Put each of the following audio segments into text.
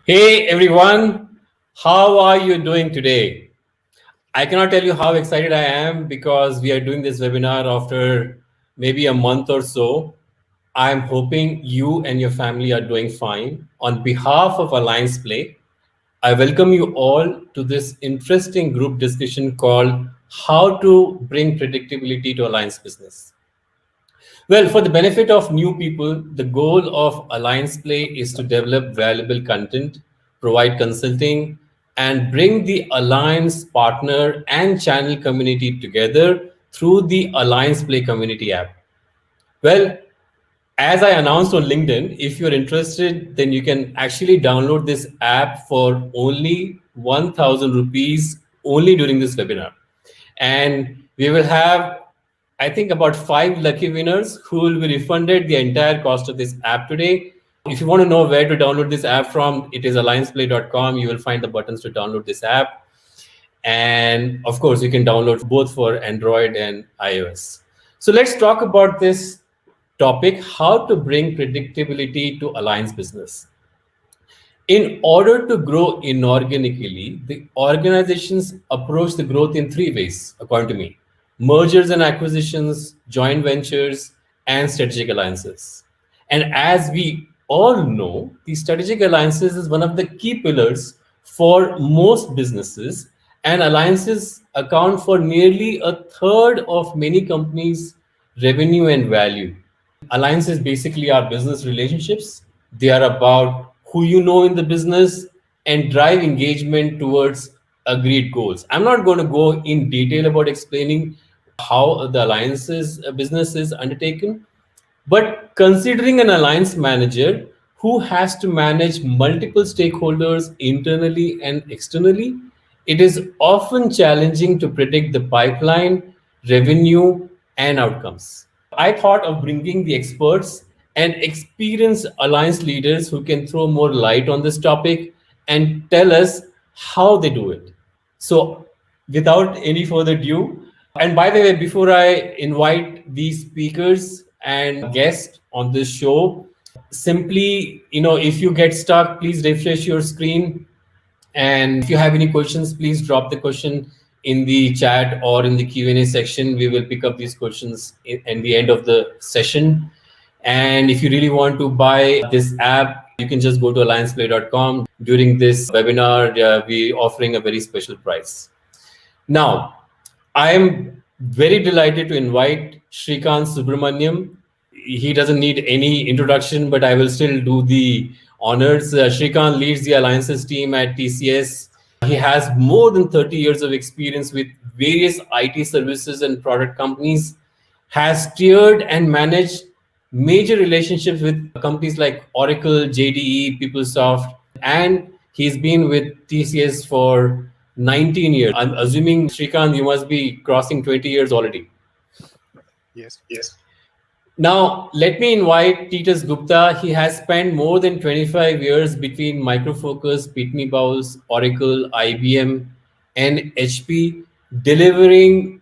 Hey everyone, how are you doing today? I cannot tell you how excited I am because we are doing this webinar after maybe a month or so. I'm hoping you and your family are doing fine. On behalf of Alliance Play, I welcome you all to this interesting group discussion called How to Bring Predictability to Alliance Business. Well, for the benefit of new people, the goal of Alliance Play is to develop valuable content, provide consulting, and bring the Alliance partner and channel community together through the Alliance Play community app. Well, as I announced on LinkedIn, if you're interested, then you can actually download this app for only 1,000 rupees only during this webinar. And we will have, I think, about 5 lucky winners who will be refunded the entire cost of this app today. If you want to know where to download this app from, it is allianceplay.com. You will find the buttons to download this app. And of course, you can download both for Android and iOS. So let's talk about this topic, how to bring predictability to Alliance business. In order to grow inorganically, the organizations approach the growth in 3 ways, according to me: mergers and acquisitions, joint ventures, and strategic alliances. And as we all know, the strategic alliances is one of the key pillars for most businesses, and alliances account for nearly a third of many companies' revenue and value. Alliances basically are business relationships. They are about who you know in the business and drive engagement towards agreed goals. I'm not going to go in detail about explaining how the alliances business is undertaken, but considering an alliance manager who has to manage multiple stakeholders internally and externally, it is often challenging to predict the pipeline, revenue, and outcomes. I thought of bringing the experts and experienced alliance leaders who can throw more light on this topic and tell us how they do it. So, without any further ado, and by the way, before I invite these speakers and guests on this show, simply, if you get stuck, please refresh your screen. And if you have any questions, please drop the question in the chat or in the Q&A section. We will pick up these questions in the end of the session. And if you really want to buy this app, you can just go to allianceplay.com. During this webinar, we're offering a very special price. Now, I am very delighted to invite Shrikant Subramaniam. He doesn't need any introduction, but I will still do the honors. Shrikant leads the alliances team at TCS. He has more than 30 years of experience with various IT services and product companies, has steered and managed major relationships with companies like Oracle, JDE, PeopleSoft, and he's been with TCS for 19 years. I'm assuming, Shrikant, you must be crossing 20 years already. Yes. Now, let me invite Titus Gupta. He has spent more than 25 years between Micro Focus, Pitney Bowes, Oracle, IBM, and HP, delivering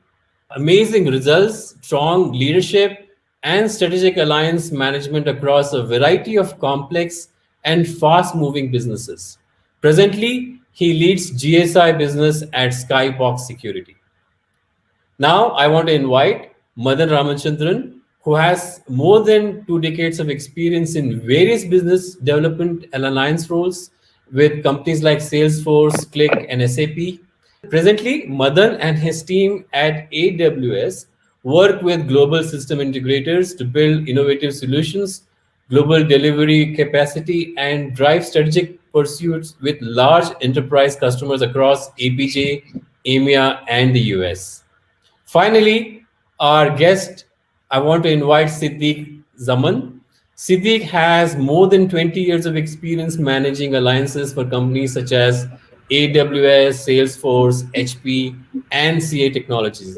amazing results, strong leadership, and strategic alliance management across a variety of complex and fast-moving businesses. Presently, he leads GSI business at Skybox Security. Now, I want to invite Madan Ramachandran, who has more than 2 decades of experience in various business development and alliance roles with companies like Salesforce, Click, and SAP. Presently, Madan and his team at AWS work with global system integrators to build innovative solutions, global delivery capacity, and drive strategic pursuits with large enterprise customers across APJ, EMEA, and the US. Finally, our guest, I want to invite Siddiq Zaman. Siddiq has more than 20 years of experience managing alliances for companies such as AWS, Salesforce, HP, and CA Technologies.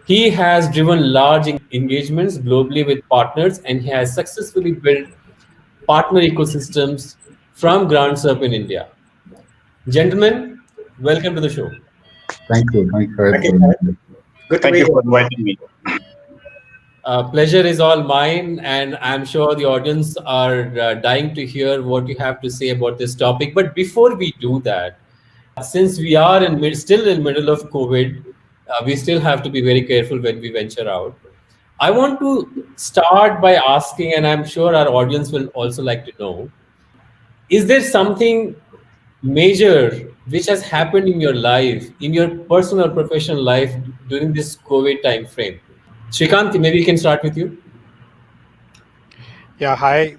He has driven large engagements globally with partners, and he has successfully built partner ecosystems from ground up in India. Gentlemen, welcome to the show. Thank you. Thank you for Good to Thank be you here. for inviting me. Pleasure is all mine, and I'm sure the audience are dying to hear what you have to say about this topic. But before we do that, since we are still in middle of COVID, we still have to be very careful when we venture out. I want to start by asking, and I'm sure our audience will also like to know, is there something major which has happened in your life, in your personal or professional life during this COVID time frame? Shrikant, maybe we can start with you. Yeah, hi.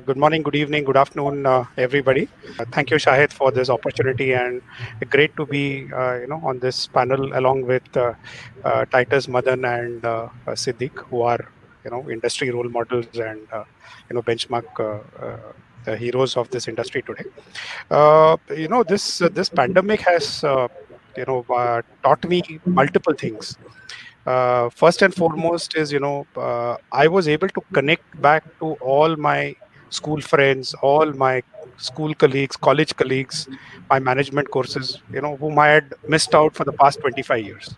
Good morning, good evening, good afternoon, everybody. Thank you, Shahid, for this opportunity, and great to be, on this panel along with Titus, Madan, and Siddiq, who are, industry role models and, benchmark the heroes of this industry today. This pandemic has, taught me multiple things. First and foremost is, I was able to connect back to all my school friends, all my school colleagues, college colleagues, my management courses, whom I had missed out for the past 25 years.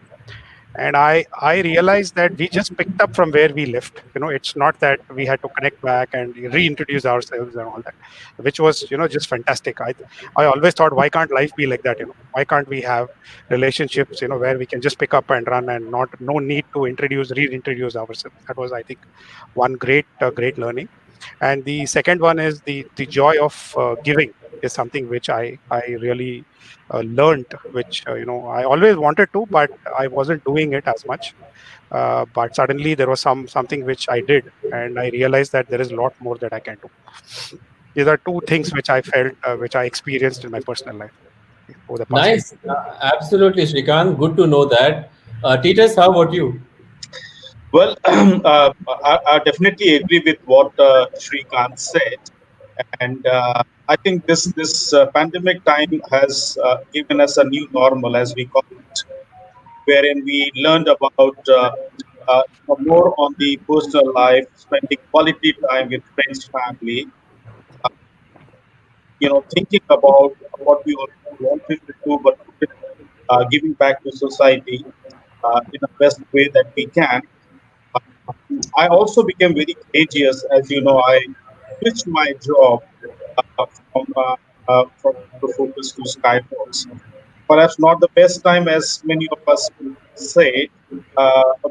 And I realized that we just picked up from where we left. It's not that we had to connect back and reintroduce ourselves and all that, which was, just fantastic. I always thought, why can't life be like that? Why can't we have relationships, where we can just pick up and run and not no need to reintroduce ourselves. That was, I think, one great learning. And the second one is the joy of giving is something which I really learned, which I always wanted to, but I wasn't doing it as much. But suddenly there was something which I did, and I realized that there is a lot more that I can do. These are two things which I felt, which I experienced in my personal life over the past. Nice. Absolutely, Shrikant. Good to know that. Titus, how about you? Well, I definitely agree with what Shrikant said, and I think this pandemic time has given us a new normal, as we call it, wherein we learned about more on the personal life, spending quality time with friends, family, uh, thinking about what we wanted to do, but giving back to society in the best way that we can. I also became very courageous. As you know, I switched my job from Focus to Skybox. Perhaps not the best time, as many of us will say,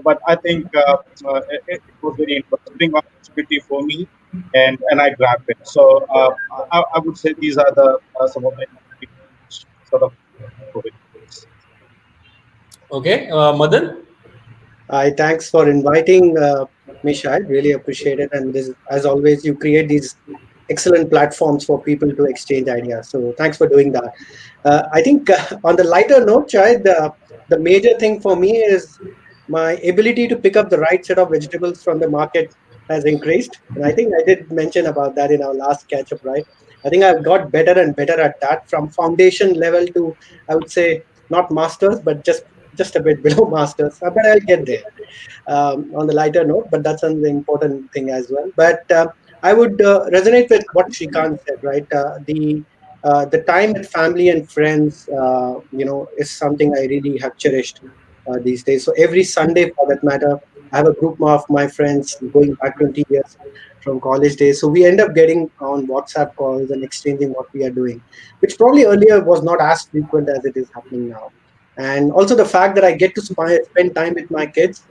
but I think it was very interesting opportunity for me, and I grabbed it. So I would say these are the some of the sort of COVID. Okay, Madan? Hi, thanks for inviting me, Shahid. Really appreciate it. And this, as always, you create these excellent platforms for people to exchange ideas. So thanks for doing that. I think on the lighter note, Shahid, the major thing for me is my ability to pick up the right set of vegetables from the market has increased. And I think I did mention about that in our last catch up, right? I think I've got better and better at that from foundation level to, I would say, not masters, but just a bit below masters. But I'll get there on the lighter note. But that's an important thing as well. But I would resonate with what Shrikant said, right? The time with family and friends, is something I really have cherished these days. So every Sunday, for that matter, I have a group of my friends going back 20 years from college days. So we end up getting on WhatsApp calls and exchanging what we are doing, which probably earlier was not as frequent as it is happening now. And also the fact that I get to spend time with my kids,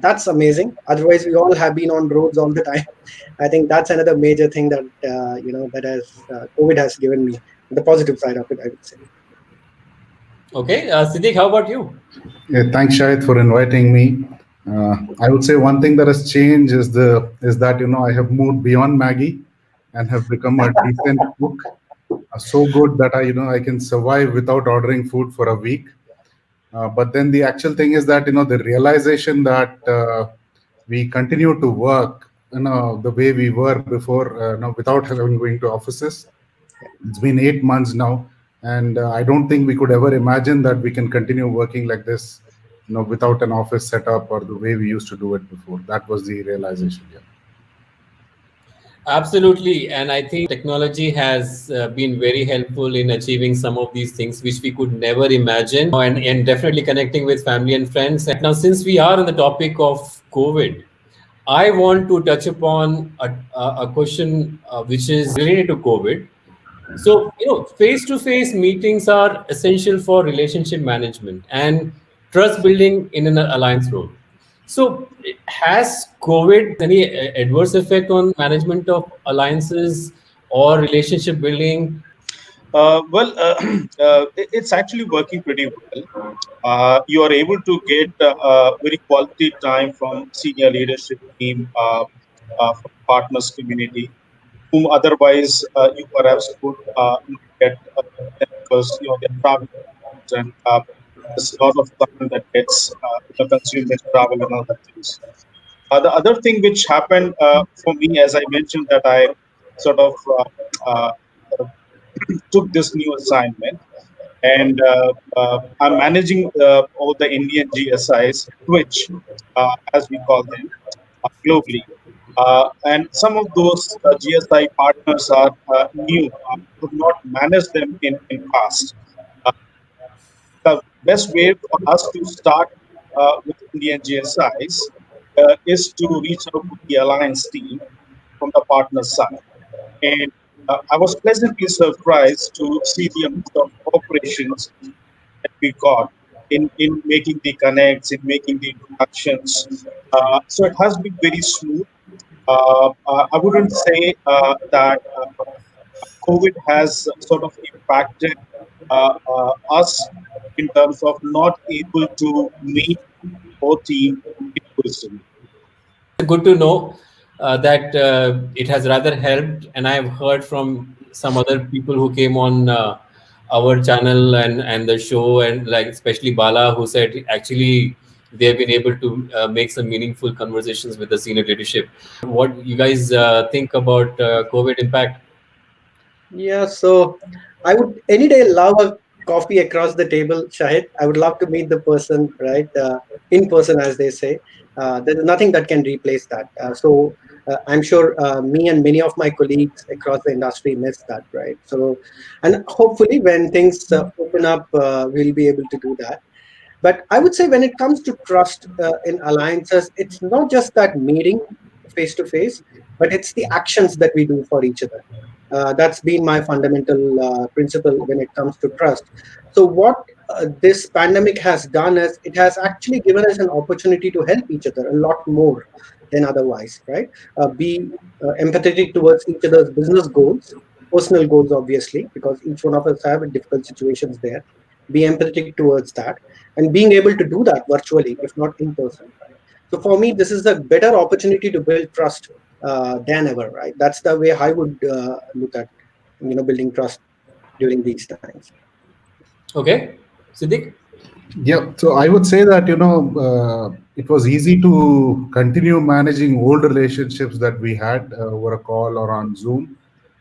that's amazing. Otherwise, we all have been on roads all the time. I think that's another major thing that that has COVID has given me the positive side of it, I would say. Okay, Siddiq, how about you? Yeah, thanks, Shahid, for inviting me. I would say one thing that has changed is that I have moved beyond Maggie and have become a decent cook. So good that I can survive without ordering food for a week. But then the actual thing is that the realization that we continue to work the way we were before, without having going to offices. It's been 8 months now, and I don't think we could ever imagine that we can continue working like this, without an office setup or the way we used to do it before. That was the realization. Yeah. Absolutely. And I think technology has been very helpful in achieving some of these things which we could never imagine, and definitely connecting with family and friends. And now, since we are on the topic of COVID, I want to touch upon a question which is related to COVID. So, face-to-face meetings are essential for relationship management and trust building in an alliance role. So, has COVID any adverse effect on management of alliances or relationship building? It's actually working pretty well. You are able to get very quality time from senior leadership team, from partners community, whom otherwise you perhaps would not get because they're traveling and there's a lot of time that gets consumed in travel and other things. The other thing which happened for me, as I mentioned, that I sort of uh, took this new assignment, and I'm managing all the Indian GSIs, Twitch, as we call them, globally. And some of those GSI partners are new. Could not manage them in past. Uh, the best way for us to start with Indian GSIs is to reach out to the alliance team from the partner side. And I was pleasantly surprised to see the amount of operations that we got in making the connects, in making the introductions. So it has been very smooth. I wouldn't say that COVID has sort of impacted us in terms of not able to meet our team in person. Good to know that it has rather helped, and I've heard from some other people who came on our channel and the show, and like especially Bala, who said actually they've been able to make some meaningful conversations with the senior leadership. What you guys think about COVID impact? Yeah, so I would any day love a coffee across the table, Shahid. I would love to meet the person, right? In person, as they say. There is nothing that can replace that. I'm sure me and many of my colleagues across the industry miss that, right? So, and hopefully when things open up, we'll be able to do that. But I would say when it comes to trust in alliances, it's not just that meeting face to face, but it's the actions that we do for each other. That's been my fundamental principle when it comes to trust. So, what this pandemic has done is it has actually given us an opportunity to help each other a lot more than otherwise, right? Be empathetic towards each other's business goals, personal goals, obviously, because each one of us have difficult situations there. Be empathetic towards that and being able to do that virtually, if not in person, right? So for me, this is a better opportunity to build trust than ever, right? That's the way I would look at building trust during these times. Okay, Siddiq. Yeah, so I would say that it was easy to continue managing old relationships that we had over a call or on Zoom.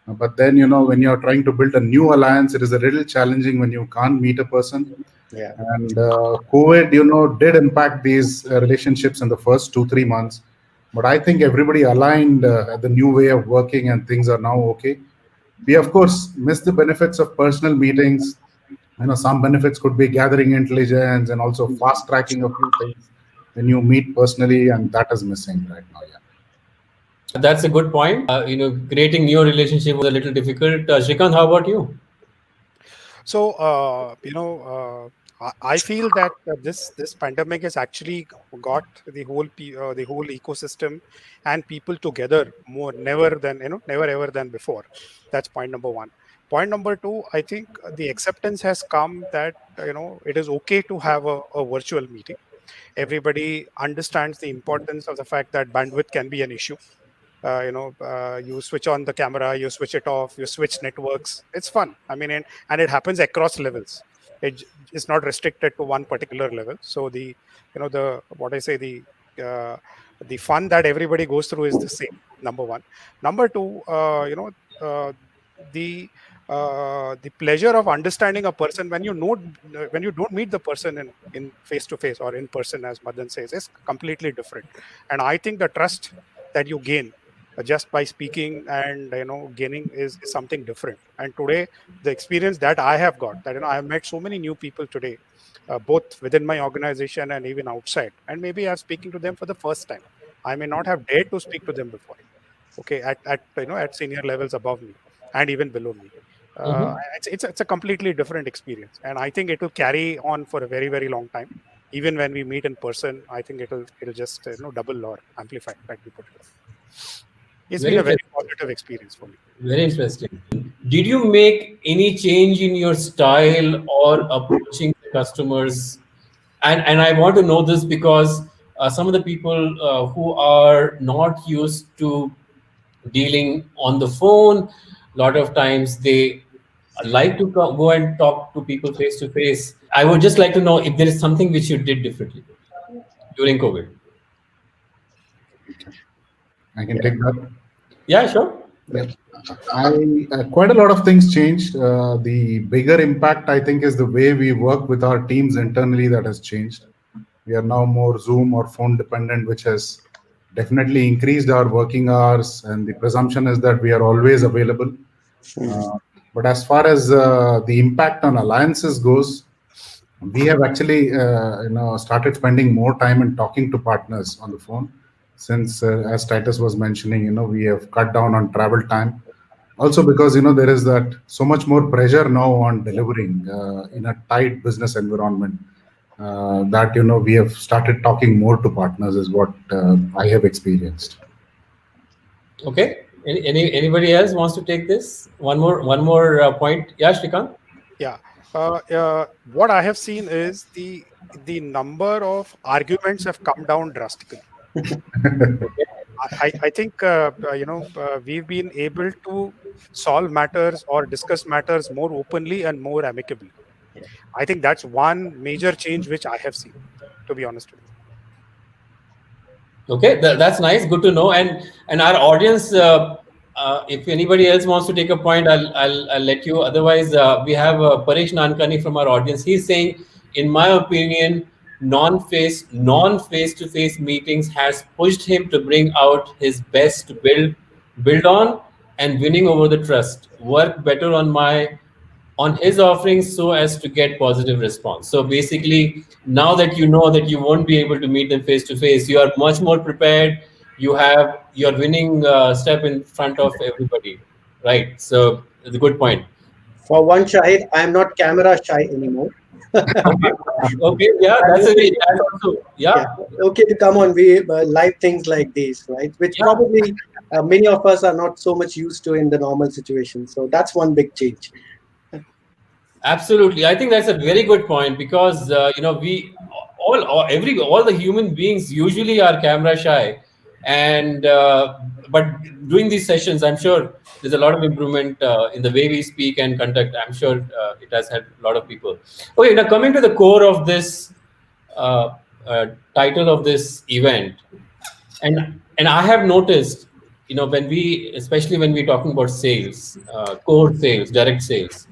But then when you're trying to build a new alliance, it is a little challenging when you can't meet a person. Yeah. And COVID, did impact these relationships in the first 2-3 months. But I think everybody aligned at the new way of working, and things are now okay. We of course miss the benefits of personal meetings. Some benefits could be gathering intelligence and also fast tracking a few things when you meet personally, and that is missing right now. Yeah. That's a good point. Creating new relationship was a little difficult. Shrikant, how about you? So, I feel that this pandemic has actually got the whole ecosystem and people together more never ever than before. That's point number one. Point number two, I think the acceptance has come that it is okay to have a virtual meeting. Everybody understands the importance of the fact that bandwidth can be an issue. You switch on the camera, you switch it off, you switch networks. It's fun. I mean, and it happens across levels. It's not restricted to one particular level. So the what I say the fun that everybody goes through is the same. Number one. Number two, uh, the the pleasure of understanding a person when you don't meet the person in face to face or in person, as Madan says, is completely different. And I think the trust that you gain just by speaking and gaining is something different. And today the experience that I have got, that I have met so many new people today, both within my organization and even outside, and maybe I'm speaking to them for the first time. I may not have dared to speak to them before. Okay, at senior levels above me and even below me. It's a completely different experience, and I think it will carry on for a very, very long time. Even when we meet in person, I think it'll just double or amplify, like we put it. It's Very been a very interesting. positive experience for me. Very interesting. Did you make any change in your style or approaching the customers? And I want to know this because some of the people who are not used to dealing on the phone, a lot of times they like to go and talk to people face to face. I would just like to know if there is something which you did differently during COVID. I can take that. Yeah, sure. Yeah. Quite a lot of things changed. The bigger impact, I think, is the way we work with our teams internally that has changed. We are now more Zoom or phone dependent, which has definitely increased our working hours. And the presumption is that we are always available. But as far as the impact on alliances goes, we have actually started spending more time in talking to partners on the phone. Since, as Titus was mentioning, we have cut down on travel time. Also because there is that so much more pressure now on delivering in a tight business environment. That we have started talking more to partners is what I have experienced. Okay. Anybody else wants to take this? One more point. Yeah, Shrikant. Yeah. What I have seen is the number of arguments have come down drastically. I think we've been able to solve matters or discuss matters more openly and more amicably. I think that's one major change which I have seen, to be honest with you. Okay, that's nice. Good to know. And our audience, if anybody else wants to take a point, I'll let you. Otherwise, we have Paresh Nankani from our audience. He's saying, in my opinion, non-face-to-face meetings has pushed him to bring out his best to build on and winning over the trust. Work better on his offerings so as to get positive response. So basically, now that you know that you won't be able to meet them face to face, you are much more prepared. You have your winning step in front of everybody, right? So it's a good point. For one, Shahid, I am not camera shy anymore. Okay, yeah, that's also, yeah. Okay to come on live things like these, right? Which probably many of us are not so much used to in the normal situation. So that's one big change. Absolutely, I think that's a very good point because we all the human beings usually are camera shy, and but doing these sessions, I'm sure there's a lot of improvement in the way we speak and conduct. I'm sure it has helped a lot of people. Okay, now coming to the core of this title of this event, and I have noticed, especially when we're talking about sales, core sales, direct sales.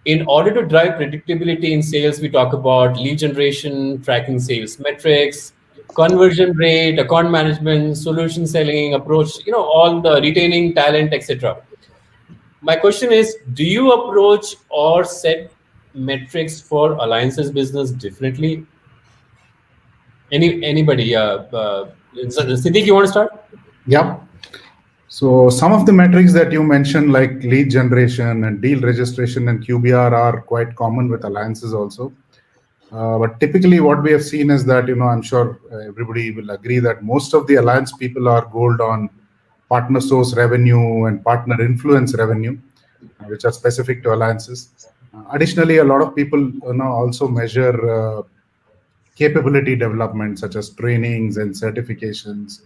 In order to drive predictability in sales, we talk about lead generation, tracking sales metrics, conversion rate, account management, solution selling approach, all the retaining talent, etc. My question is, do you approach or set metrics for alliances business differently? Anybody? Siddiq, you want to start? Yeah. So some of the metrics that you mentioned, like lead generation and deal registration and QBR, are quite common with alliances also. But typically what we have seen is that, I'm sure everybody will agree that most of the alliance people are gold on partner source revenue and partner influence revenue, which are specific to alliances. Additionally, a lot of people also measure capability development, such as trainings and certifications.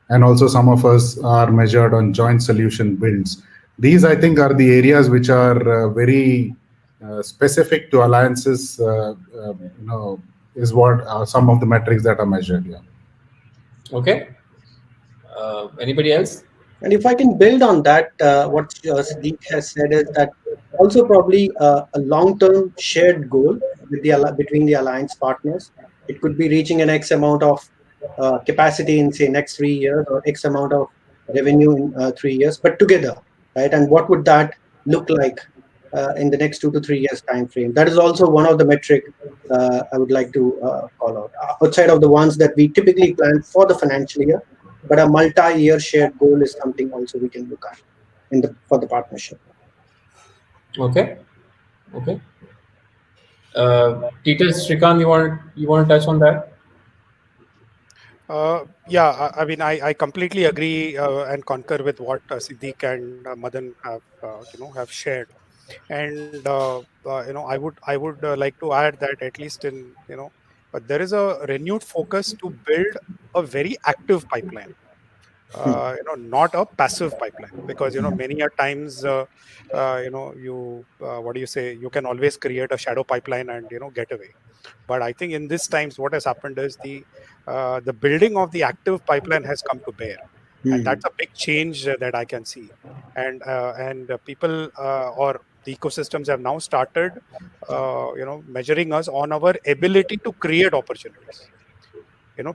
And also some of us are measured on joint solution builds. These, I think, are the areas which are very specific to alliances, is what some of the metrics that are measured here. Okay. Anybody else? And if I can build on that, what Siddiq has said is that also probably a long-term shared goal between the alliance partners. It could be reaching an X amount of capacity in, say, next 3 years, or X amount of revenue in 3 years, but together, right? And what would that look like in the next 2 to 3 years time frame? That is also one of the metric I would like to call out. Outside of the ones that we typically plan for the financial year, but a multi-year shared goal is something also we can look at for the partnership. Okay. Okay. Titus, Shrikant, you want to touch on that? Yeah, I mean, I completely agree and concur with what Siddiq and Madan have, have shared. And I would like to add that at least in there is a renewed focus to build a very active pipeline, not a passive pipeline, because many a times you what do you say, you can always create a shadow pipeline and get away. But I think in this times what has happened is the building of the active pipeline has come to bear, and Hmm. that's a big change that I can see. And people or the ecosystems have now started measuring us on our ability to create opportunities,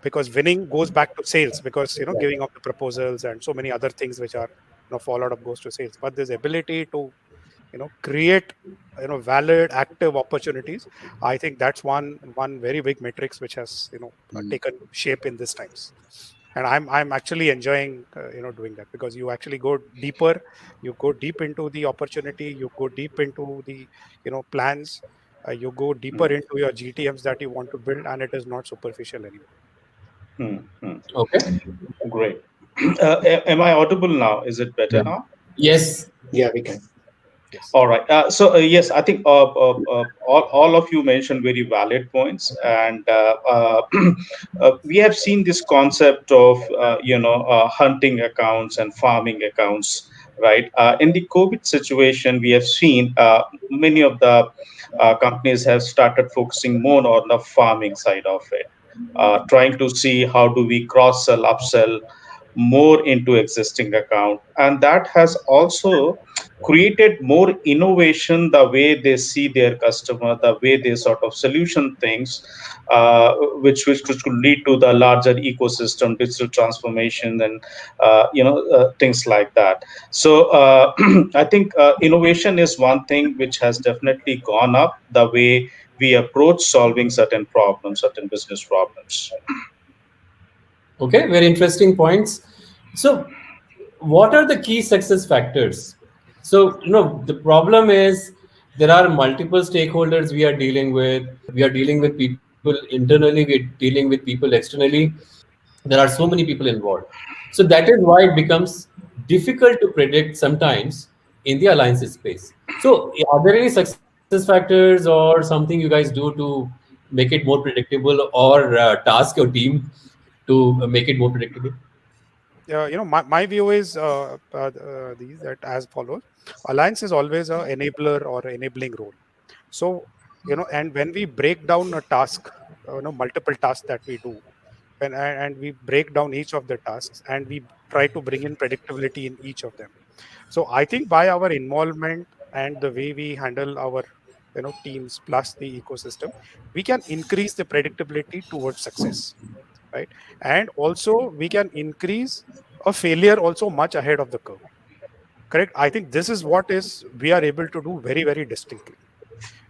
because winning goes back to sales, because giving up the proposals and so many other things which are fall out of goes to sales. But this ability to create valid active opportunities, I think that's one very big matrix which has taken shape in these times. And I'm actually enjoying doing that, because you actually go deeper, you go deep into the opportunity, you go deep into the plans, you go deeper into your GTMs that you want to build, and it is not superficial anymore. Hmm, hmm. Okay. Great. Am I audible now? Is it better Yeah. now? Yes. Yeah, we can. Yes. All right. Yes, I think all of you mentioned very valid points, and we have seen this concept of hunting accounts and farming accounts, right? In the COVID situation, we have seen many of the companies have started focusing more on the farming side of it, trying to see how do we cross sell, upsell more into existing account, and that has also created more innovation, the way they see their customer, the way they sort of solution things, which could lead to the larger ecosystem, digital transformation, and things like that. So I think innovation is one thing which has definitely gone up, the way we approach solving certain problems, certain business problems. Okay. Very interesting points. So, what are the key success factors? So, the problem is there are multiple stakeholders we are dealing with. We are dealing with people internally, we're dealing with people externally. There are so many people involved. So, that is why it becomes difficult to predict sometimes in the alliances space. So, are there any success factors or something you guys do to make it more predictable, or task your team to make it more predictable? My view is these that as follows: alliance is always a enabler or enabling role. So and when we break down a task, multiple tasks that we do, and we break down each of the tasks, and we try to bring in predictability in each of them. So I think by our involvement and the way we handle our teams plus the ecosystem, we can increase the predictability towards success, right? And also we can increase a failure also much ahead of the curve. Correct. I think this is what is we are able to do very, very distinctly.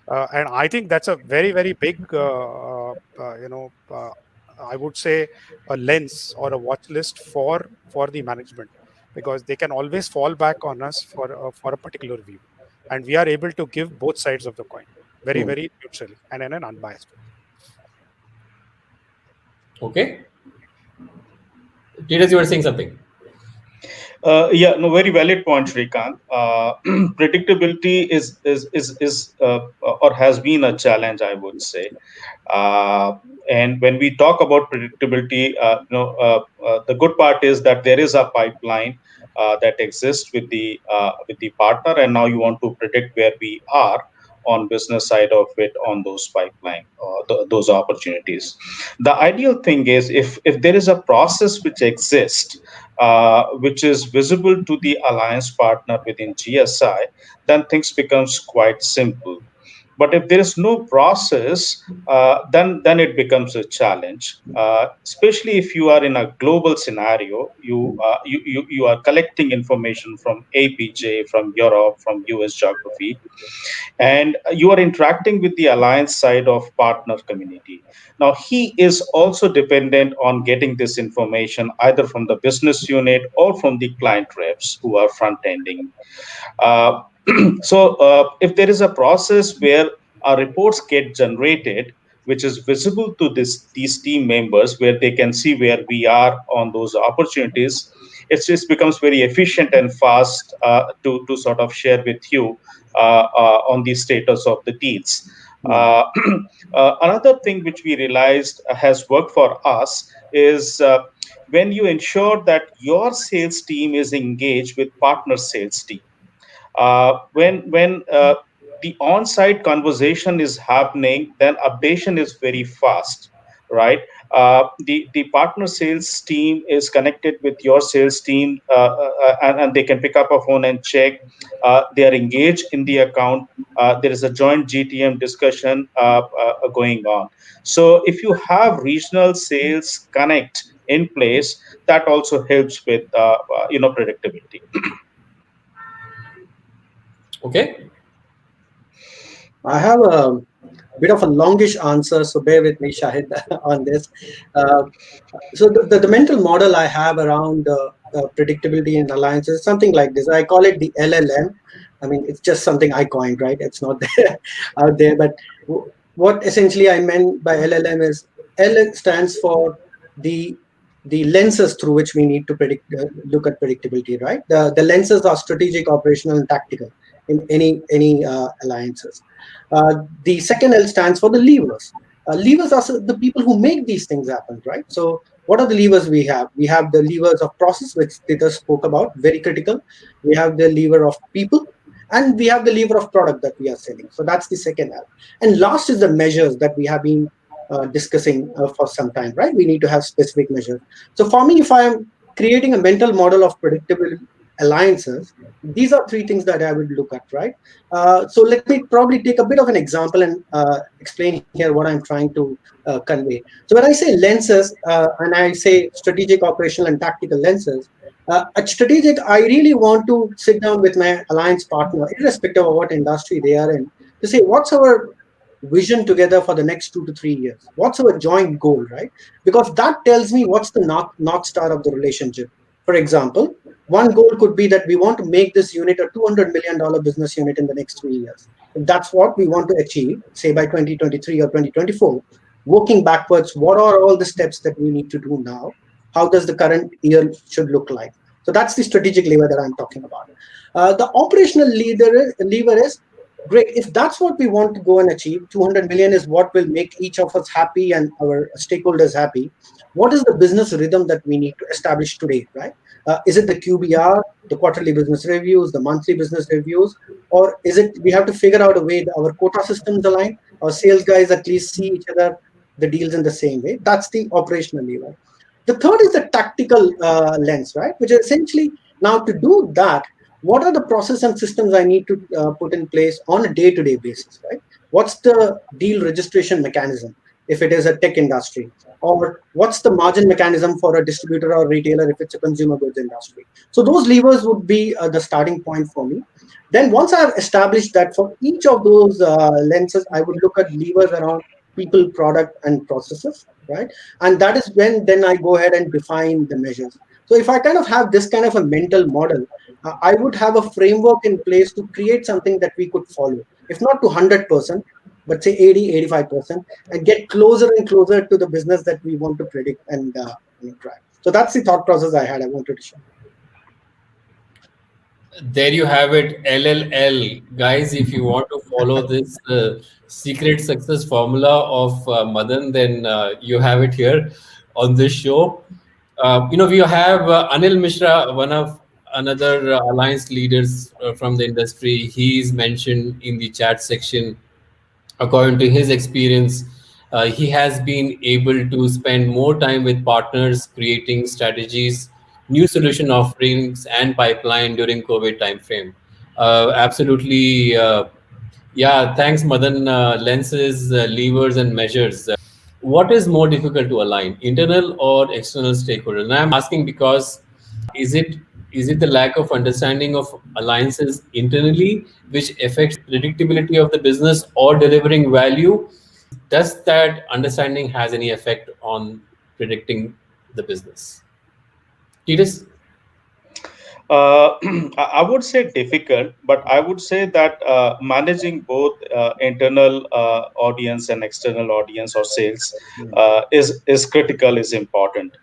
And I think that's a very, very big, I would say, a lens or a watch list for the management, because they can always fall back on us for a particular view, and we are able to give both sides of the coin very, very neutrally and in an unbiased way. Okay. Titus, you were saying something. Yeah, no, very valid point, Shrikant. Predictability is or has been a challenge, I would say. And when we talk about predictability, the good part is that there is a pipeline that exists with the partner, and now you want to predict where we are on business side of it on those pipeline, those opportunities. The ideal thing is if there is a process which exists, which is visible to the alliance partner within GSI, then things becomes quite simple. But if there is no process, then it becomes a challenge. Especially if you are in a global scenario, you are collecting information from APJ, from Europe, from US geography, and you are interacting with the alliance side of partner community. Now he is also dependent on getting this information either from the business unit or from the client reps who are front ending. uh, if there is a process where reports get generated, which is visible to these team members, where they can see where we are on those opportunities, it just becomes very efficient and fast to sort of share with you on the status of the deals. Uh, Another thing which we realized has worked for us is when you ensure that your sales team is engaged with partner sales team. When the on-site conversation is happening, then updation is very fast, right? The partner sales team is connected with your sales team, and they can pick up a phone and check. They are engaged in the account. There is a joint GTM discussion going on. So if you have regional sales connect in place, that also helps with predictability. Okay. I have a bit of a longish answer, so bear with me, Shahid, on this. Uh, so the mental model I have around predictability in alliances is something like this. I call it the LLM. I mean, it's just something I coined, right? It's not there out there. But what essentially I meant by LLM is L stands for the the lenses through which we need to look at predictability, right? The lenses are strategic, operational, and tactical in any alliances. The second L stands for the levers. Levers are the people who make these things happen, right? So what are the levers we have? We have the levers of process, which Tita spoke about, very critical. We have the lever of people, and we have the lever of product that we are selling. So that's the second L. And last is the measures that we have been discussing for some time, right? We need to have specific measures. So for me, if I'm creating a mental model of predictable alliances, these are three things that I would look at, right? So let me probably take a bit of an example and explain here what I'm trying to convey. So when I say lenses and I say strategic, operational, and tactical lenses, at strategic, I really want to sit down with my alliance partner, irrespective of what industry they are in, to say what's our vision together for the next 2 to 3 years. What's our joint goal, right? Because that tells me what's the north star of the relationship. For example, one goal could be that we want to make this unit a $200 million business unit in the next 3 years. If that's what we want to achieve, say by 2023 or 2024, working backwards, what are all the steps that we need to do now? How does the current year should look like? So that's the strategic lever that I'm talking about. The operational lever is great. If that's what we want to go and achieve, 200 million is what will make each of us happy and our stakeholders happy. What is the business rhythm that we need to establish today, right? Is it the QBR, the quarterly business reviews, the monthly business reviews, or is it we have to figure out a way that our quota systems align, our sales guys at least see each other, the deals in the same way? That's the operational lever. The third is the tactical lens, right? Which is essentially now to do that, what are the process and systems I need to put in place on a day-to-day basis, right? What's the deal registration mechanism if it is a tech industry? Or what's the margin mechanism for a distributor or retailer if it's a consumer goods industry? So those levers would be the starting point for me. Then once I've established that for each of those lenses, I would look at levers around people, product, and processes, right? And that is when then I go ahead and define the measures. So if I kind of have this kind of a mental model, I would have a framework in place to create something that we could follow, if not to 100%, but say 80, 85%, and get closer and closer to the business that we want to predict and drive. So that's the thought process I had. I wanted to share. There you have it, LLL. Guys, if you want to follow this secret success formula of Madan, then you have it here on this show. We have Anil Mishra, one of another alliance leaders from the industry. He's mentioned in the chat section, according to his experience, he has been able to spend more time with partners, creating strategies, new solution offerings, and pipeline during COVID timeframe. Absolutely, Yeah, thanks, Madan. Lenses, levers, and measures. What is more difficult to align, internal or external stakeholders? And I'm asking because is it is it the lack of understanding of alliances internally which affects predictability of the business or delivering value? Does that understanding has any effect on predicting the business? Titus? I would say difficult, but I would say that managing both internal audience and external audience or sales is critical, is important.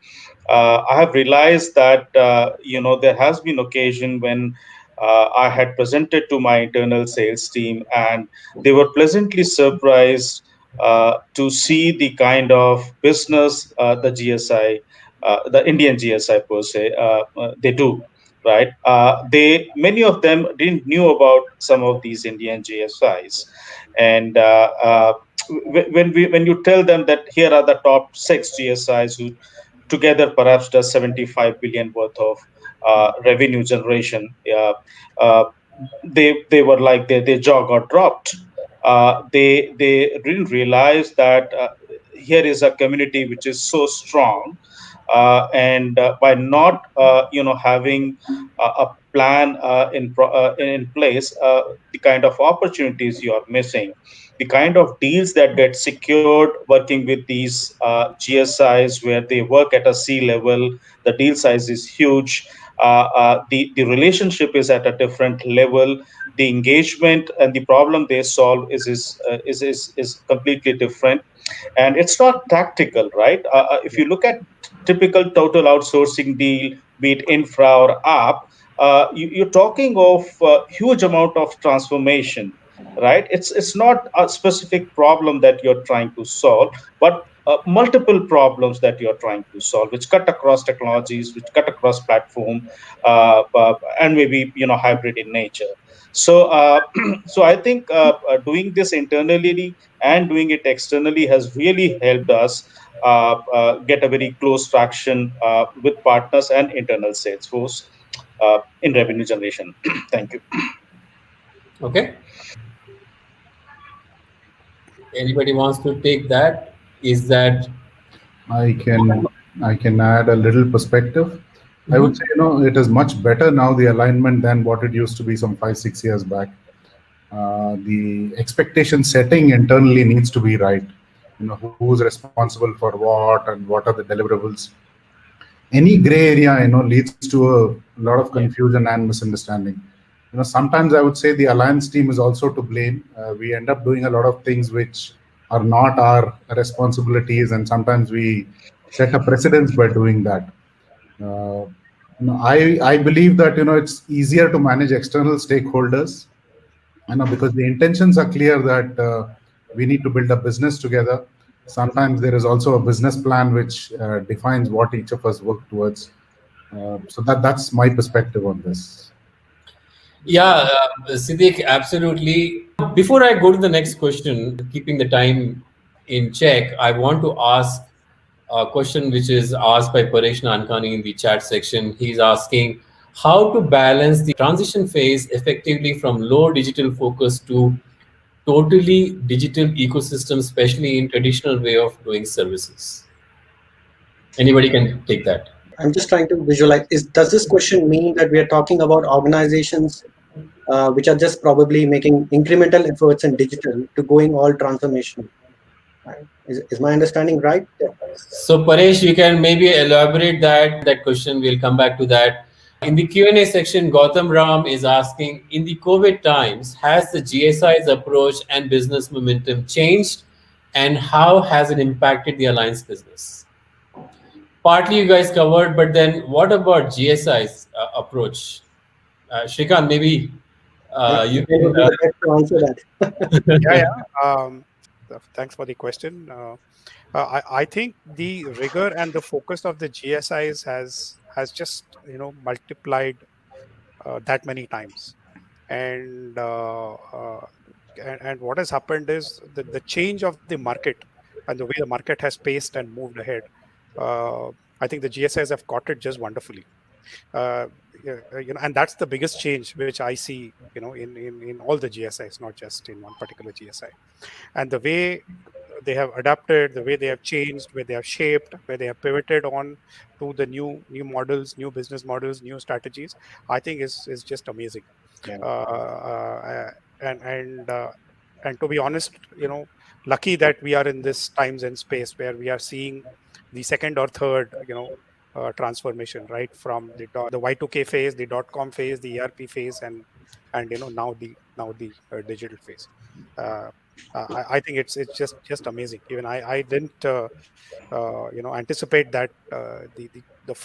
I have realized that there has been occasion when I had presented to my internal sales team, and they were pleasantly surprised to see the kind of business the GSI, the Indian GSI per se, they do. Right? They many of them didn't knew about some of these Indian GSIs, and when you tell them that here are the top 6 GSIs who together perhaps does 75 billion worth of revenue generation. Uh, they were like their jaw got dropped. They didn't realize that here is a community which is so strong, and by not having a plan in place, the kind of opportunities you are missing, the kind of deals that get secured working with these GSIs where they work at a C level, the deal size is huge. The relationship is at a different level. The engagement and the problem they solve is completely different, and it's not tactical, right? If you look at typical total outsourcing deal, be it infra or app, you're talking of huge amount of transformation, right? It's not a specific problem that you're trying to solve, but multiple problems that you're trying to solve, which cut across technologies, which cut across platform, and maybe hybrid in nature. So, so I think doing this internally and doing it externally has really helped us get a very close traction with partners and internal sales force in revenue generation. Thank you. Okay. Anybody wants to take that? Is that I can I can add a little perspective. I would say, it is much better now, the alignment, than what it used to be some 5, 6 years back. The expectation setting internally needs to be right. Who's responsible for what and what are the deliverables. Any gray area, leads to a lot of confusion and misunderstanding. Sometimes I would say the alliance team is also to blame. We end up doing a lot of things which are not our responsibilities, and sometimes we set a precedence by doing that. uh, I believe that it's easier to manage external stakeholders, because the intentions are clear that we need to build a business together. Sometimes there is also a business plan which defines what each of us work towards. So that's my perspective on this. yeah, Siddiq, absolutely. Before I go to the next question, keeping the time in check, I want to ask a question which is asked by Paresh Nankani in the chat section. He's asking how to balance the transition phase effectively from low digital focus to totally digital ecosystem, especially in traditional way of doing services. Anybody can take that. I'm just trying to visualize. Does this question mean that we are talking about organizations which are just probably making incremental efforts in digital to going all transformation? Right? Is my understanding right? So Paresh, you can maybe elaborate that question. We'll come back to that. In the Q&A section, Gautam Ram is asking, in the COVID times, has the GSI's approach and business momentum changed, and how has it impacted the alliance business? Partly you guys covered, but then what about GSI's approach? Shrikant, maybe you They can. would be the best to answer that. Yeah. Thanks for the question. I think the rigor and the focus of the GSIs has just multiplied that many times, and and what has happened is the change of the market and the way the market has paced and moved ahead. Uh, I think the GSIs have caught it just wonderfully. And that's the biggest change which I see, in all the GSIs, not just in one particular GSI. And the way they have adapted, the way they have changed, where they have shaped, where they have pivoted on to the new models, new business models, new strategies, I think is just amazing. Yeah. And to be honest, lucky that we are in this times and space where we are seeing the second or third, transformation, right, from the Y2K phase, the .com phase, the ERP phase, and now the digital phase. I think it's just amazing. Even I didn't anticipate that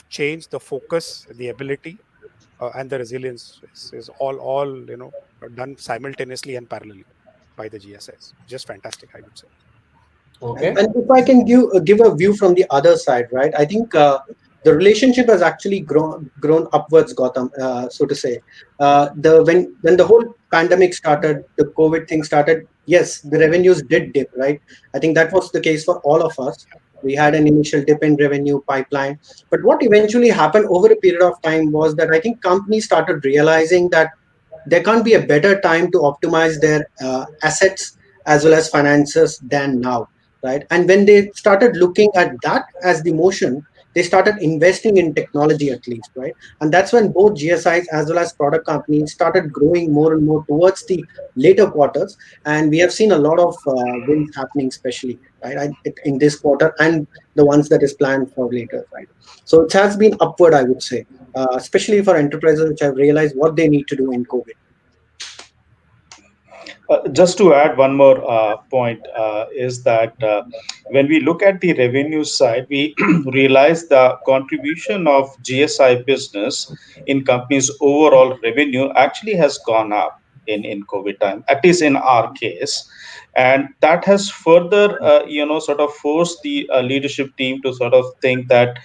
change, the focus, the ability, and the resilience is all done simultaneously and parallelly by the GSIs. Just fantastic, I would say. Okay. And if I can give a view from the other side, right? I think the relationship has actually grown upwards, Gautam, so to say. When the whole pandemic started, the COVID thing started. Yes, the revenues did dip, right? I think that was the case for all of us. We had an initial dip in revenue pipeline, but what eventually happened over a period of time was that I think companies started realizing that there can't be a better time to optimize their assets as well as finances than now, right? And when they started looking at that as the motion, they started investing in technology at least, right? And that's when both GSIs as well as product companies started growing more and more towards the later quarters. And we have seen a lot of wins happening, especially right in this quarter and the ones that is planned for later, right? So it has been upward, I would say, especially for enterprises which have realized what they need to do in COVID. Just to add one more point is that when we look at the revenue side, we realize the contribution of GSI business in companies' overall revenue actually has gone up in COVID time, at least in our case. And that has further, sort of forced the leadership team to sort of think that,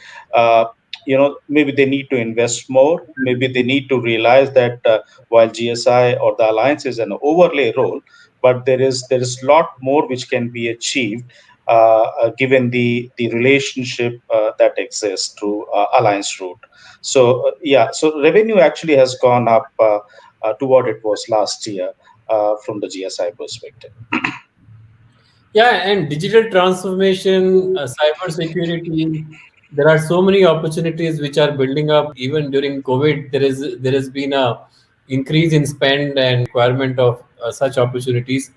maybe they need to invest more. Maybe they need to realize that while GSI or the alliance is an overlay role, but there is a lot more which can be achieved given the relationship that exists through alliance route. So so revenue actually has gone up to what it was last year from the GSI perspective. Yeah, and digital transformation, cyber security. There are so many opportunities which are building up. Even during COVID, there has been a increase in spend and requirement of such opportunities.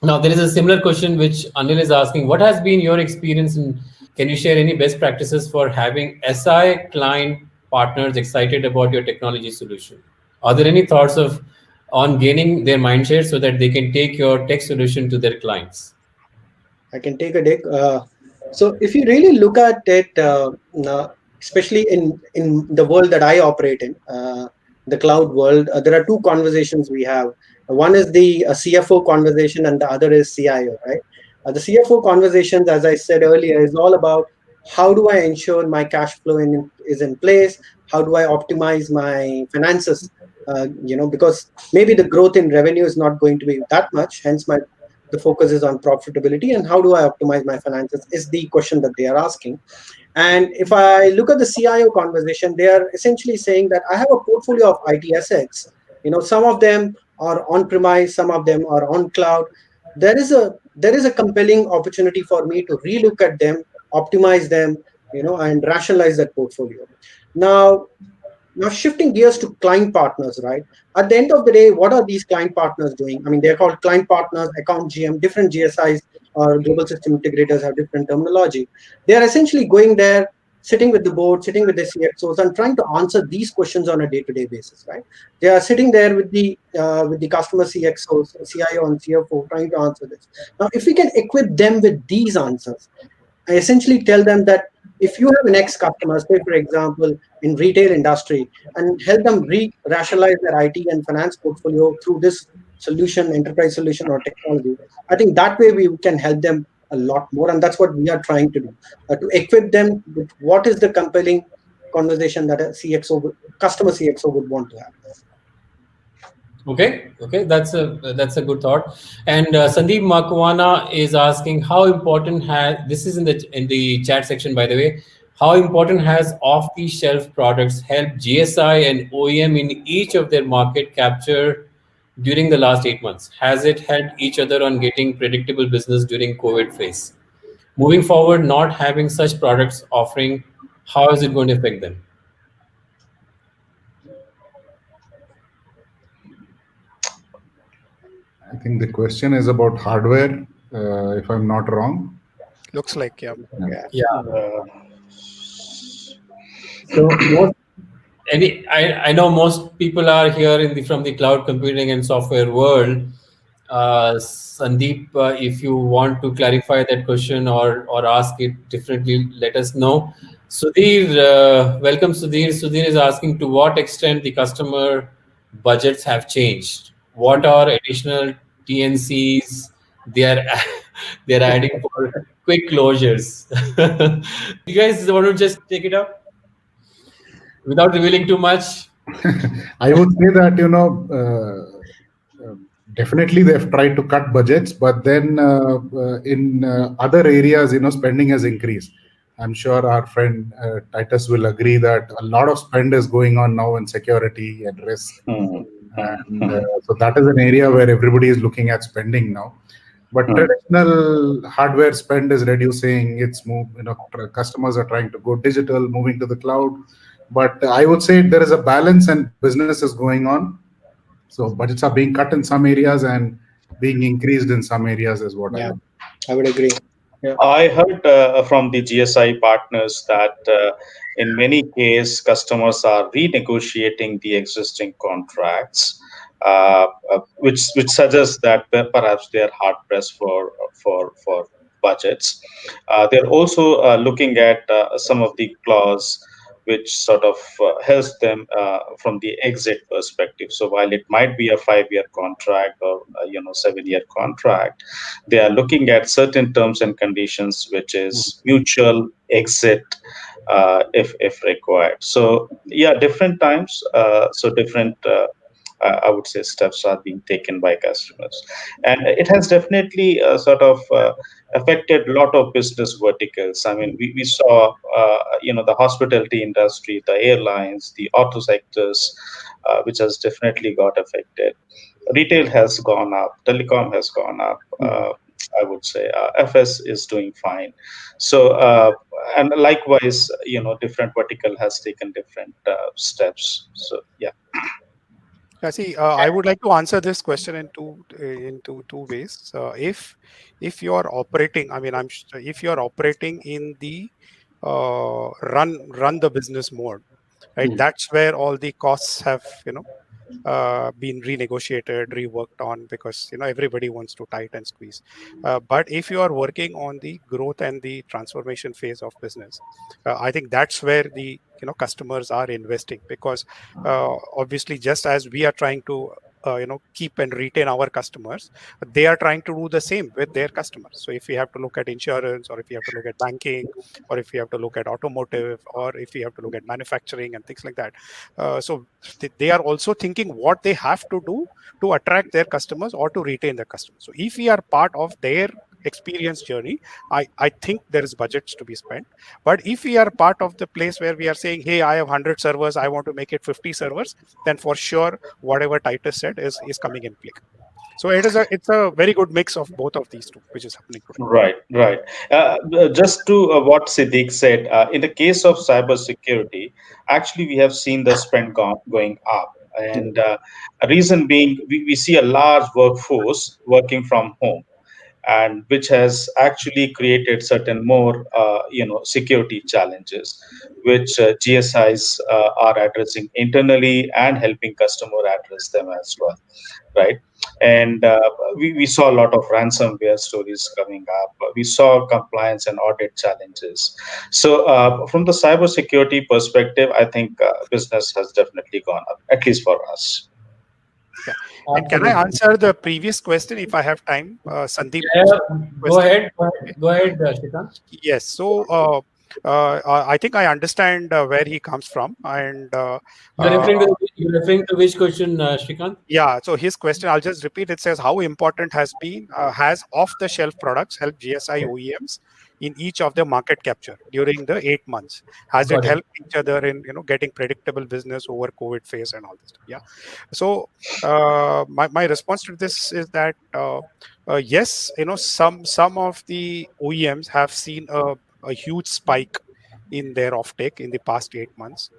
Now, there is a similar question which Anil is asking. What has been your experience, and can you share any best practices for having SI client partners excited about your technology solution? Are there any thoughts on gaining their mindshare so that they can take your tech solution to their clients? I can take a dig. So if you really look at it, especially in the world that I operate in, the cloud world, there are two conversations we have. One is the CFO conversation, and the other is CIO, right? The CFO conversations, as I said earlier, is all about how do I ensure my cash flow is in place? How do I optimize my finances? Because maybe the growth in revenue is not going to be that much. Hence, the focus is on profitability, and how do I optimize my finances is the question that they are asking. And if I look at the CIO conversation, they are essentially saying that I have a portfolio of IT assets. Some of them are on premise, some of them are on cloud. There is a compelling opportunity for me to relook at them, optimize them, and rationalize that portfolio. Now shifting gears to client partners, right? At the end of the day, what are these client partners doing? I mean, they're called client partners, account GM, different GSIs or global system integrators have different terminology. They're essentially going there, sitting with the board, sitting with the CXOs, and trying to answer these questions on a day-to-day basis, right? They are sitting there with the customer CXOs, CIO and CFO, trying to answer this. Now, if we can equip them with these answers, I essentially tell them that if you have an ex-customer, say for example, in retail industry, and help them rationalize their IT and finance portfolio through this solution, enterprise solution or technology, I think that way we can help them a lot more. And that's what we are trying to do, to equip them with what is the compelling conversation that a customer CXO would want to have. Okay, that's a good thought. And Sandeep Makwana is asking how important this is in the chat section, by the way. How important has off-the-shelf products helped GSI and OEM in each of their market capture during the last 8 months? Has it helped each other on getting predictable business during COVID phase? Moving forward, not having such products offering, how is it going to affect them? I think the question is about hardware, if I'm not wrong. Looks like, yeah. Yeah. Uh, So I know most people are here from the cloud computing and software world. Sandeep, if you want to clarify that question or ask it differently, let us know. Sudhir, welcome Sudhir. Sudhir is asking to what extent the customer budgets have changed. What are additional TNCs they are they're adding for quick closures? You guys want to just take it up without revealing too much? I would say that, definitely they've tried to cut budgets, but then in other areas, spending has increased. I'm sure our friend Titus will agree that a lot of spend is going on now in security and risk. And so that is an area where everybody is looking at spending now. But traditional hardware spend is reducing. Customers are trying to go digital, moving to the cloud. But I would say there is a balance and business is going on. So budgets are being cut in some areas and being increased in some areas is what I would agree. Yeah. I heard from the GSI partners that in many cases customers are renegotiating the existing contracts, which suggests that perhaps they are hard pressed for budgets. They're also looking at some of the clause which sort of helps them from the exit perspective. So while it might be a 5-year contract or 7-year contract, they are looking at certain terms and conditions, which is mutual exit if required. So yeah, different times, so different. I would say steps are being taken by customers, and it has definitely sort of affected a lot of business verticals. I mean, we saw the hospitality industry, the airlines, the auto sectors, which has definitely got affected. Retail has gone up, telecom has gone up. I would say FS is doing fine. So and likewise, different vertical has taken different steps. So yeah. Yeah, see, I would like to answer this question in two ways. If you are operating, I mean, if you are operating in the run the business mode, right? That's where all the costs have been renegotiated, reworked on, because everybody wants to tight and squeeze. But if you are working on the growth and the transformation phase of business, I think that's where the customers are investing, because obviously, just as we are trying to keep and retain our customers, they are trying to do the same with their customers. So if we have to look at insurance, or if you have to look at banking, or if you have to look at automotive, or if you have to look at manufacturing and things like that, so they are also thinking what they have to do to attract their customers or to retain their customers. So if we are part of their experience journey, I think there is budgets to be spent. But if we are part of the place where we are saying, hey, I have 100 servers, I want to make it 50 servers, then for sure whatever Titus said is coming in play. So it's a very good mix of both of these two, which is happening today. Right. Just to what Siddiq said, in the case of cybersecurity, actually we have seen the spend going up. And a reason being, we see a large workforce working from home, and which has actually created certain more security challenges, which GSIs are addressing internally and helping customer address them as well, right? And we saw a lot of ransomware stories coming up. We saw compliance and audit challenges. So from the cybersecurity perspective, I think business has definitely gone up, at least for us. Yeah. And can I answer the previous question if I have time, Sandeep? Yeah, go ahead, Shrikant. Yes. So I think I understand where he comes from, and You're referring to which question, Shrikant? yeah. So his question, I'll just repeat. It says, how important has off-the-shelf products help GSI OEMs in each of their market capture during the 8 months? Has Got it it. helped each other in getting predictable business over COVID phase and all this stuff? Yeah. So my response to this is that yes, some of the OEMs have seen a huge spike in their offtake in the past 8 months.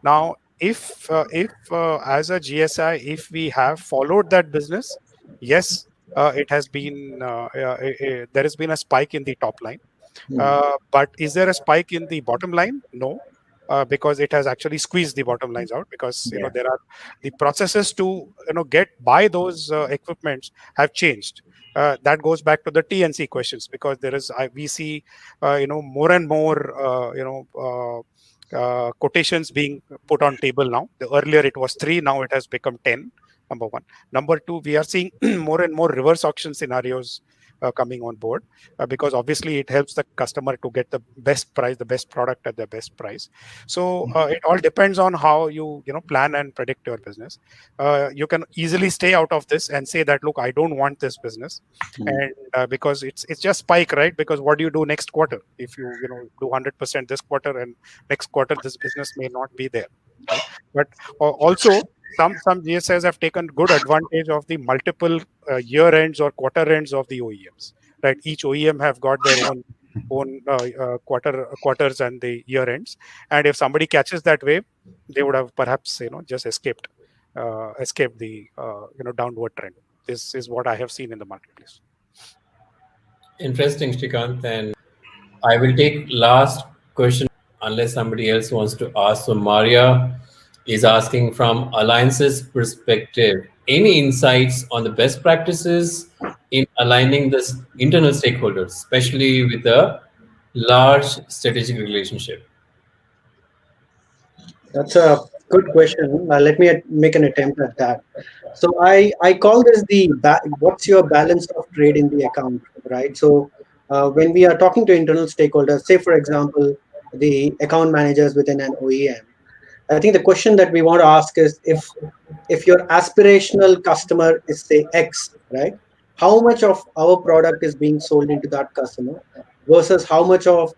Now, if as a GSI, if we have followed that business, yes, it has been there has been a spike in the top line. But is there a spike in the bottom line? No, because it has actually squeezed the bottom lines out, because Yeah. there are the processes to get buy those equipments have changed. That goes back to the TNC questions, because we see more and more quotations being put on table now. Earlier it was 3, now it has become 10. Number one. Number two, we are seeing more and more reverse auction scenarios coming on board, because obviously it helps the customer to get the best price, the best product at the best price. So it all depends on how you plan and predict your business. You can easily stay out of this and say that, look, I don't want this business, and because it's just spike, right? Because what do you do next quarter if you do 100% this quarter, and next quarter this business may not be there, right? But also some GSIs have taken good advantage of the multiple year ends or quarter ends of the OEMs, right? Each OEM have got their own quarters and the year ends, and if somebody catches that wave, they would have perhaps just escaped the downward trend. This is what I have seen in the marketplace. Interesting, Shrikant. And I will take last question unless somebody else wants to ask. So Maria is asking, from Alliance's perspective, any insights on the best practices in aligning the internal stakeholders, especially with a large strategic relationship? That's a good question. Let me make an attempt at that. So I call this what's your balance of trade in the account, right? So when we are talking to internal stakeholders, say for example, the account managers within an OEM, I think the question that we want to ask is, if your aspirational customer is say X, right? How much of our product is being sold into that customer versus how much of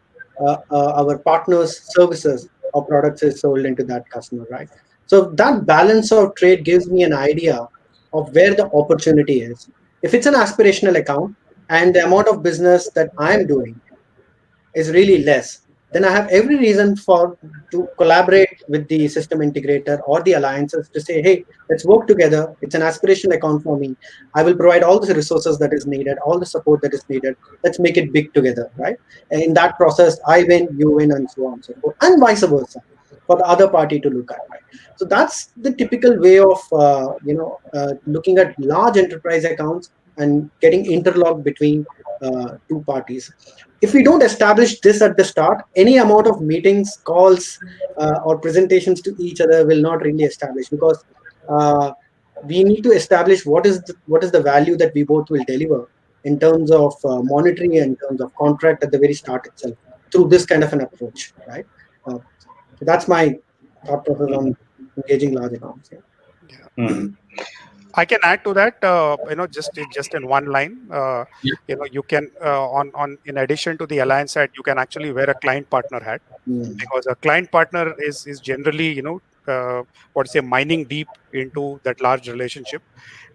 our partners' services or products is sold into that customer, right? So that balance of trade gives me an idea of where the opportunity is. If it's an aspirational account and the amount of business that I'm doing is really less, then I have every reason to collaborate with the system integrator or the alliances to say, hey, let's work together. It's an aspirational account for me. I will provide all the resources that is needed, all the support that is needed. Let's make it big together, right? And in that process, I win, you win, and so on and so forth, and vice versa for the other party to look at, right? So that's the typical way of looking at large enterprise accounts and getting interlocked between two parties. If we don't establish this at the start, any amount of meetings, calls, or presentations to each other will not really establish, because we need to establish what is the value that we both will deliver in terms of monitoring and in terms of contract at the very start itself through this kind of an approach, right? So that's my thought process on engaging large accounts. Yeah. I can add to that, just in one line. You can in addition to the alliance hat, you can actually wear a client partner hat, because a client partner is generally mining deep into that large relationship,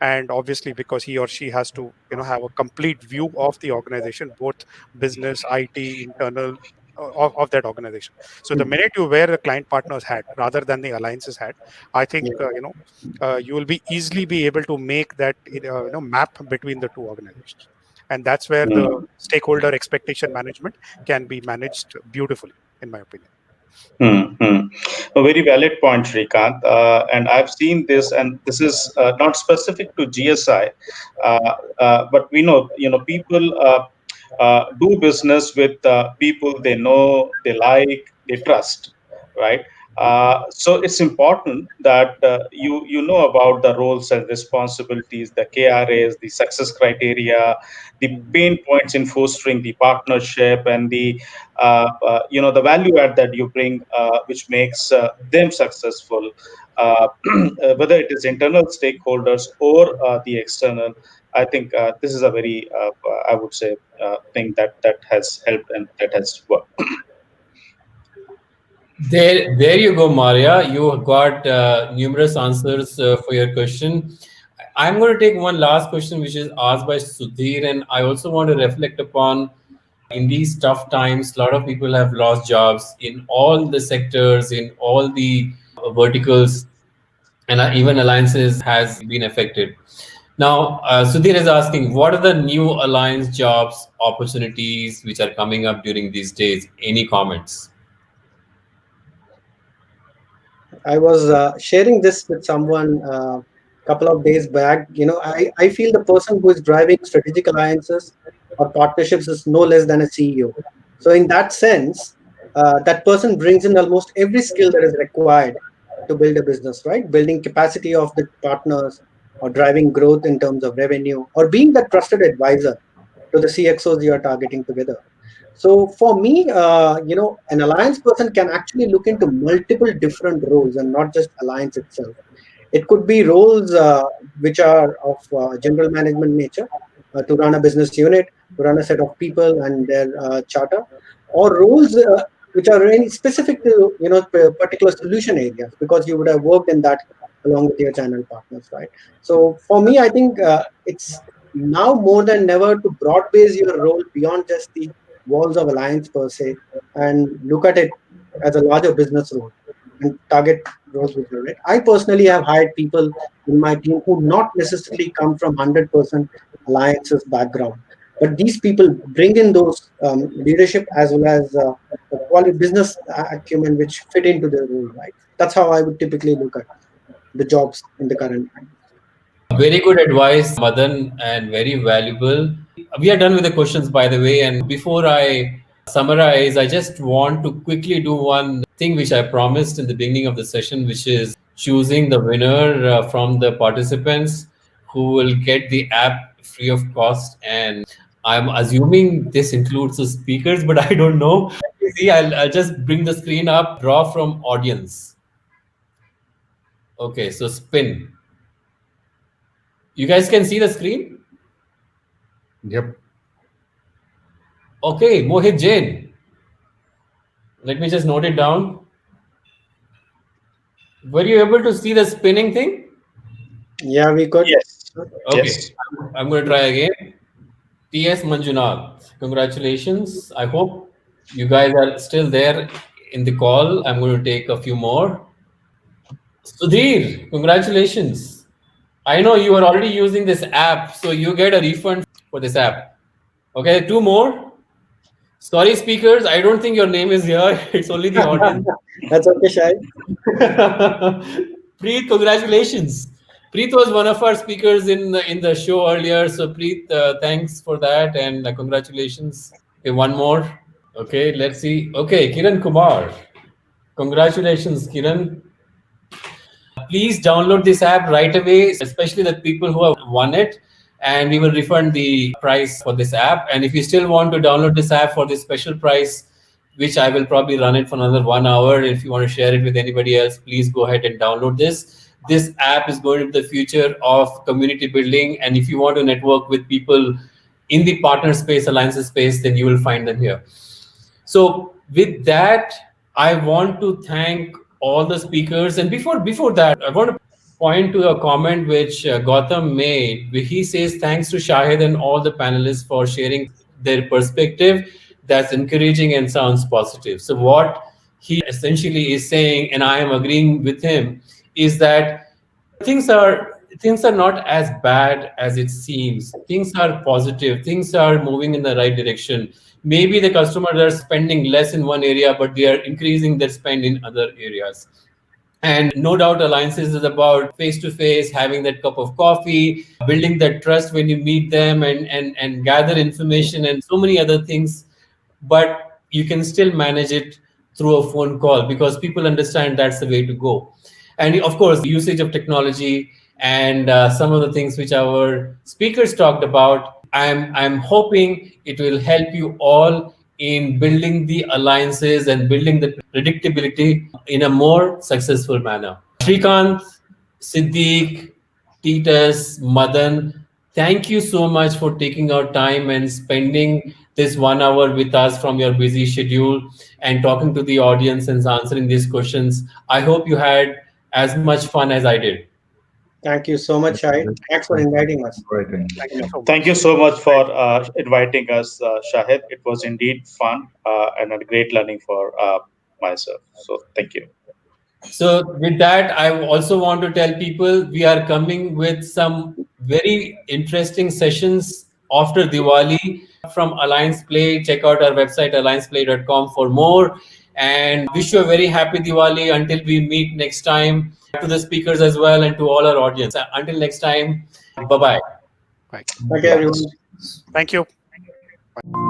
and obviously because he or she has to have a complete view of the organization, both business, IT, internal, of that organization. So the minute you wear a client partner's hat rather than the alliance's hat, I think you will easily be able to make that map between the two organizations, and that's where the stakeholder expectation management can be managed beautifully, in my opinion. A very valid point, Shrikant. And I've seen this, and this is not specific to GSI, but we know, people do business with people they know, they like, they trust, right? So it's important that you know about the roles and responsibilities, the KRAs, the success criteria, the pain points in fostering the partnership, and the the value add that you bring, which makes them successful, whether it is internal stakeholders or the external. I think this is a very, I would say, thing that has helped and that has worked. There you go, Maria. You got numerous answers for your question. I'm going to take one last question, which is asked by Sudhir, and I also want to reflect upon in these tough times. A lot of people have lost jobs in all the sectors, in all the verticals, and even alliances has been affected. Now, Sudhir is asking, what are the new alliance jobs opportunities which are coming up during these days? Any comments? I was sharing this with someone a couple of days back. I feel the person who is driving strategic alliances or partnerships is no less than a CEO. So, in that sense, that person brings in almost every skill that is required to build a business, right? Building capacity of the partners, or driving growth in terms of revenue, or being the trusted advisor to the CXOs you are targeting together. So for me, an alliance person can actually look into multiple different roles and not just alliance itself. It could be roles which are of general management nature, to run a business unit, to run a set of people and their charter, or roles which are really specific to particular solution areas, because you would have worked in that along with your channel partners, right? So for me, I think it's now more than ever to broad base your role beyond just the walls of alliance per se, and look at it as a larger business role and target roles with it. I personally have hired people in my team who not necessarily come from 100% alliances background, but these people bring in those leadership as well as the quality business acumen which fit into their role, right? That's how I would typically look at the jobs in the current time. Very good advice, Madan, and very valuable. We are done with the questions, by the way. And before I summarize, I just want to quickly do one thing which I promised in the beginning of the session, which is choosing the winner from the participants who will get the app free of cost. And I'm assuming this includes the speakers, but I don't know. Let me see, I'll just bring the screen up, draw from audience. Okay, so spin. You guys can see the screen? Yep. Okay, Mohit Jain. Let me just note it down. Were you able to see the spinning thing? Yeah, we could. Yes. Okay, Yes. I'm going to try again. T.S. Manjunath, congratulations. I hope you guys are still there in the call. I'm going to take a few more. Sudhir, congratulations. I know you are already using this app, so you get a refund for this app. Okay, two more. Sorry, speakers, I don't think your name is here. It's only the audience. That's okay, Shai. Preet, congratulations. Preet was one of our speakers in the show earlier. So Preet, thanks for that and congratulations. Okay, one more. Okay, let's see. Okay, Kiran Kumar. Congratulations, Kiran. Please download this app right away, especially the people who have won it. And we will refund the price for this app. And if you still want to download this app for this special price, which I will probably run it for another 1 hour. If you want to share it with anybody else, please go ahead and download this. This app is going to be the future of community building. And if you want to network with people in the partner space, alliances space, then you will find them here. So with that, I want to thank all the speakers. And before that, I want to point to a comment which Gautam made, where he says, thanks to Shahid and all the panelists for sharing their perspective. That's encouraging and sounds positive. So what he essentially is saying, and I am agreeing with him, is that things are not as bad as it seems. Things are positive. Things are moving in the right direction. Maybe the customers are spending less in one area, but they are increasing their spend in other areas. And no doubt alliances is about face-to-face, having that cup of coffee, building that trust when you meet them and gather information and so many other things. But you can still manage it through a phone call because people understand that's the way to go. And of course, the usage of technology and some of the things which our speakers talked about, I'm hoping it will help you all in building the alliances and building the predictability in a more successful manner. Srikanth, Siddiq, Titus, Madan, Thank you so much for taking our time and spending this 1 hour with us from your busy schedule and talking to the audience and answering these questions. I hope you had as much fun as I did. Thank you so much, Shahid. Thanks for inviting us. Thank you so much. Thank you so much for inviting us, Shahid. It was indeed fun and a great learning for myself. So thank you. So with that, I also want to tell people we are coming with some very interesting sessions after Diwali from Alliance Play. Check out our website, allianceplay.com for more. And wish you a very happy Diwali until we meet next time. To the speakers as well and to all our audience. Until next time, bye-bye. Bye. Okay, everyone. Thank you. Bye.